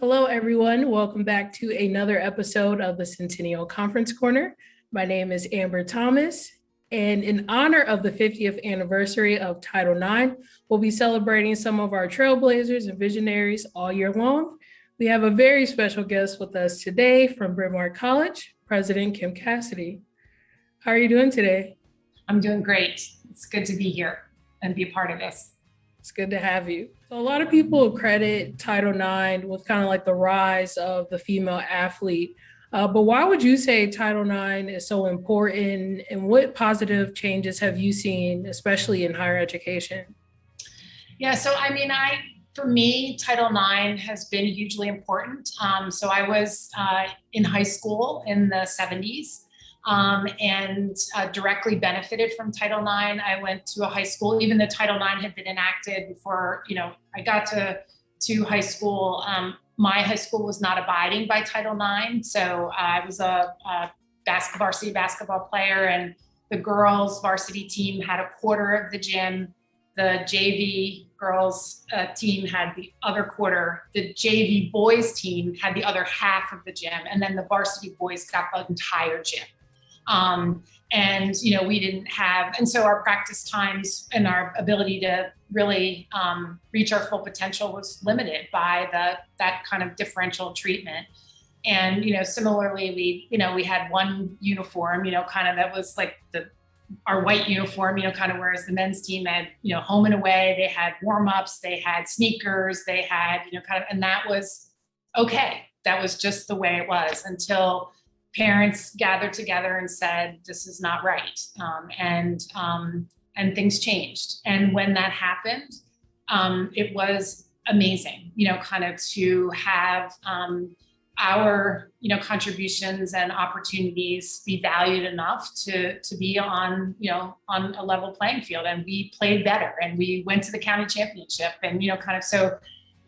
Hello, everyone. Welcome back to another episode of the Centennial Conference Corner. My name is Amber Thomas, and in honor of the 50th anniversary of Title IX, we'll be celebrating some of our trailblazers and visionaries all year long. We have a very special guest with us today from Bryn College, President Kim Cassidy. How are you doing today? I'm doing great. It's good to be here and be a part of this. It's good to have you. So a lot of people credit Title IX with kind of like the rise of the female athlete. But why would you say Title IX is so important, and what positive changes have you seen, especially in higher education? Yeah, so for me, Title IX has been hugely important. So I was in high school in the 70s. And directly benefited from Title IX. I went to a high school, even though Title IX had been enacted before, I got to high school. My high school was not abiding by Title IX. So I was a varsity basketball player, and the girls varsity team had a quarter of the gym. The JV girls team had the other quarter. The JV boys team had the other half of the gym. And then the varsity boys got the entire gym. We didn't have, and so our practice times and our ability to really reach our full potential was limited by that kind of differential treatment. And, similarly, we had one uniform, kind of that was like our white uniform, kind of, whereas the men's team had, home and away, they had warm-ups, they had sneakers, they had, and that was okay. That was just the way it was until parents gathered together and said, this is not right. And things changed. And when that happened, it was amazing, kind of to have our, contributions and opportunities be valued enough to be on a level playing field. And we played better, and we went to the county championship, and, so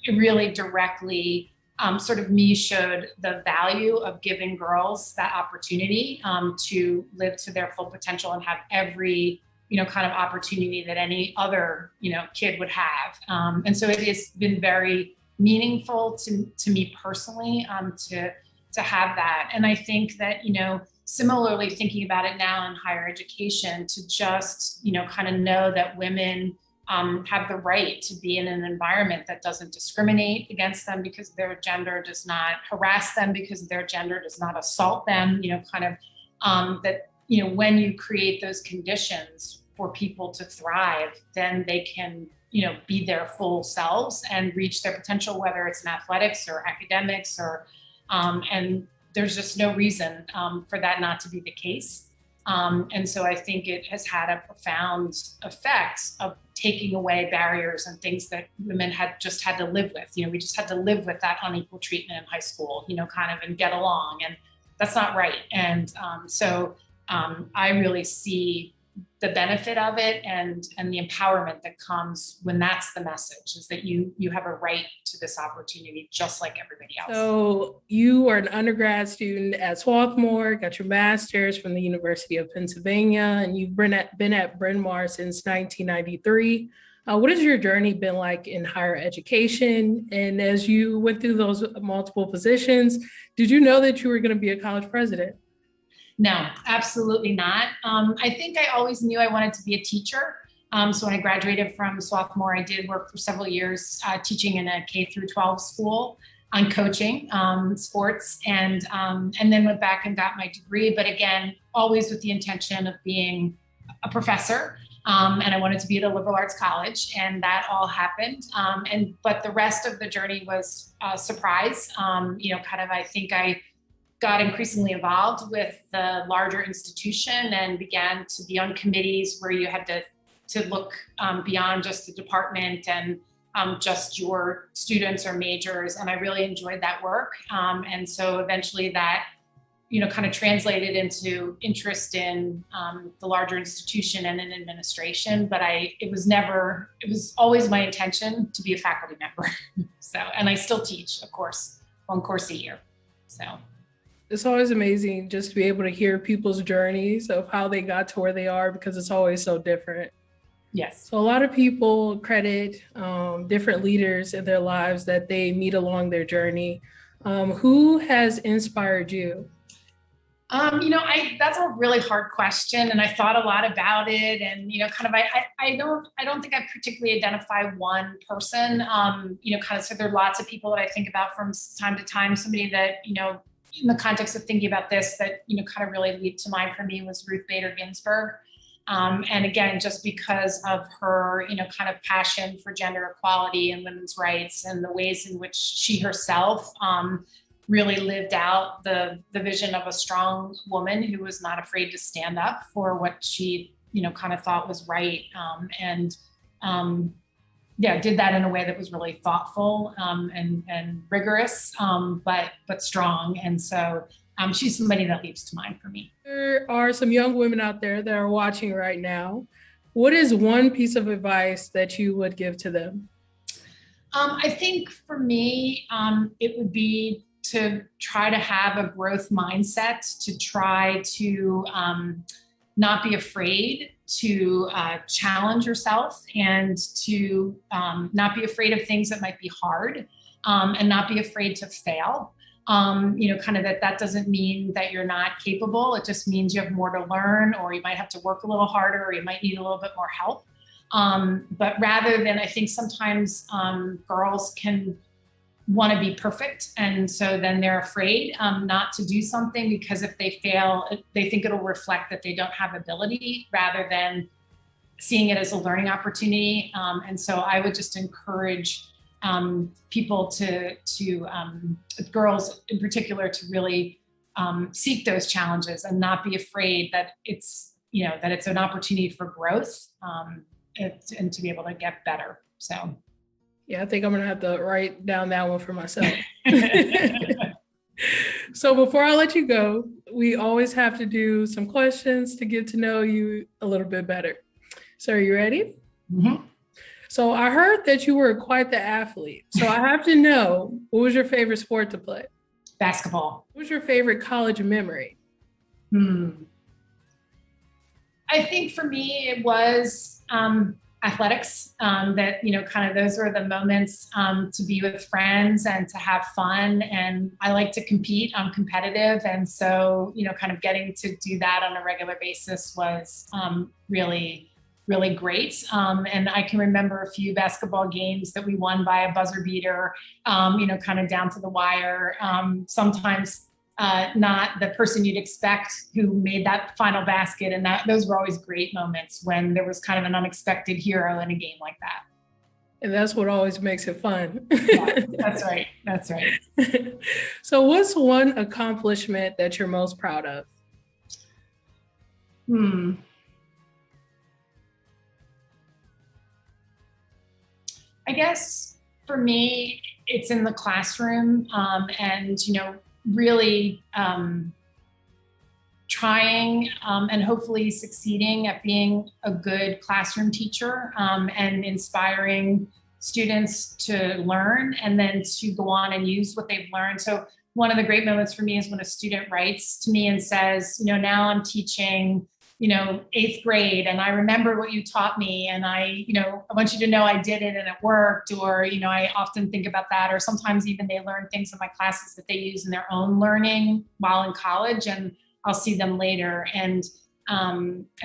it really directly sort of me showed the value of giving girls that opportunity to live to their full potential and have every, kind of opportunity that any other, kid would have. And so it has been very meaningful to me personally to have that. And I think that, similarly thinking about it now in higher education, to just, kind of know that women have the right to be in an environment that doesn't discriminate against them because their gender, does not harass them because their gender, does not assault them, when you create those conditions for people to thrive, then they can, be their full selves and reach their potential, whether it's in athletics or academics and there's just no reason for that not to be the case. And so I think it has had a profound effect of taking away barriers and things that women had to live with. We just had to live with that unequal treatment in high school, and get along. And that's not right. And I really see the benefit of it and the empowerment that comes when that's the message, is that you have a right to this opportunity just like everybody else. So you are an undergrad student at Swarthmore, got your master's from the University of Pennsylvania, and you've been at Bryn Mawr since 1993. What has your journey been like in higher education? And as you went through those multiple positions, did you know that you were going to be a college president? No, absolutely not. I think I always knew I wanted to be a teacher. So when I graduated from Swarthmore, I did work for several years teaching in a K through 12 school on coaching sports, and then went back and got my degree. But again, always with the intention of being a professor. And I wanted to be at a liberal arts college, and that all happened. But the rest of the journey was a surprise. I think I got increasingly involved with the larger institution and began to be on committees where you had to look beyond just the department and just your students or majors. And I really enjoyed that work. And so eventually that, kind of translated into interest in the larger institution and in administration. But it was always my intention to be a faculty member. And I still teach, of course, one course a year. So. It's always amazing just to be able to hear people's journeys of how they got to where they are, because it's always so different. Yes. So a lot of people credit different leaders in their lives that they meet along their journey. Who has inspired you? That's a really hard question, and I thought a lot about it. And I don't think I particularly identify one person. So there are lots of people that I think about from time to time. Somebody that in the context of thinking about this, that kind of really leaped to mind for me was Ruth Bader Ginsburg. And again, just because of her, kind of passion for gender equality and women's rights, and the ways in which she herself really lived out the vision of a strong woman who was not afraid to stand up for what she, kind of thought was right. Did that in a way that was really thoughtful and rigorous, but strong. And so she's somebody that leaps to mind for me. There are some young women out there that are watching right now. What is one piece of advice that you would give to them? I think for me, it would be to try to have a growth mindset, to try to not be afraid to challenge yourself, and to not be afraid of things that might be hard, and not be afraid to fail. Kind of that doesn't mean that you're not capable. It just means you have more to learn, or you might have to work a little harder, or you might need a little bit more help. But rather than, I think sometimes girls can want to be perfect, and so then they're afraid not to do something, because if they fail, they think it'll reflect that they don't have ability, rather than seeing it as a learning opportunity. And so I would just encourage people to girls in particular, to really seek those challenges and not be afraid that it's an opportunity for growth, and to be able to get better. So. Yeah, I think I'm gonna have to write down that one for myself. So before I let you go, we always have to do some questions to get to know you a little bit better. So are you ready? Mm-hmm. So I heard that you were quite the athlete. So I have to know, what was your favorite sport to play? Basketball. What was your favorite college memory? I think for me, it was athletics. That, kind of those are the moments to be with friends and to have fun. And I like to compete. I'm competitive. And so, kind of getting to do that on a regular basis was really, really great. And I can remember a few basketball games that we won by a buzzer beater, kind of down to the wire. Sometimes not the person you'd expect who made that final basket. And those were always great moments when there was kind of an unexpected hero in a game like that. And that's what always makes it fun. Yeah, that's right. That's right. So what's one accomplishment that you're most proud of? I guess for me, it's in the classroom, and, really trying and hopefully succeeding at being a good classroom teacher, and inspiring students to learn and then to go on and use what they've learned. So one of the great moments for me is when a student writes to me and says, now I'm teaching 8th grade, and I remember what you taught me, and I want you to know I did it and it worked. Or, I often think about that. Or sometimes even they learn things in my classes that they use in their own learning while in college, and I'll see them later. And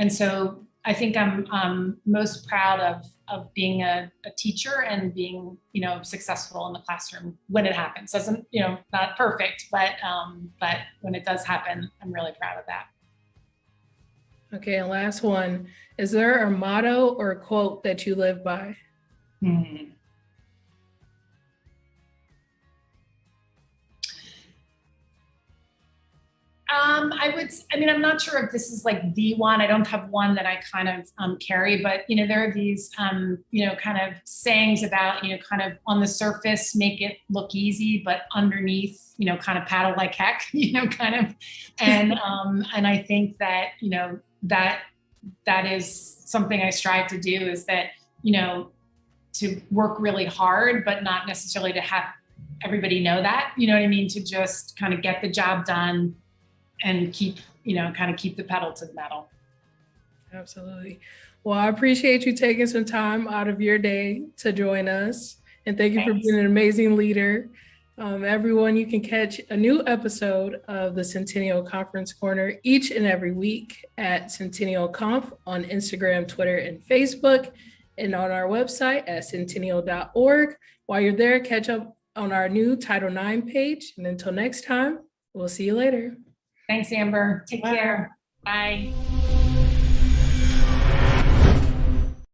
so I think I'm most proud of being a teacher and being, successful in the classroom when it happens. Doesn't, not perfect, but when it does happen, I'm really proud of that. Okay, and last one. Is there a motto or a quote that you live by? I'm not sure if this is like the one. I don't have one that I kind of carry, but, there are these, kind of sayings about, kind of on the surface, make it look easy, but underneath, kind of paddle like heck, kind of. And I think that, that is something I strive to do, is that, to work really hard, but not necessarily to have everybody know that, to just kind of get the job done and keep the pedal to the metal. Absolutely. Well, I appreciate you taking some time out of your day to join us. And thank you for Thanks. being an amazing leader. Everyone, you can catch a new episode of the Centennial Conference Corner each and every week at Centennial Conf on Instagram, Twitter, and Facebook, and on our website at centennial.org. While you're there, catch up on our new Title IX page. And until next time, we'll see you later. Thanks, Amber. Take care. Bye.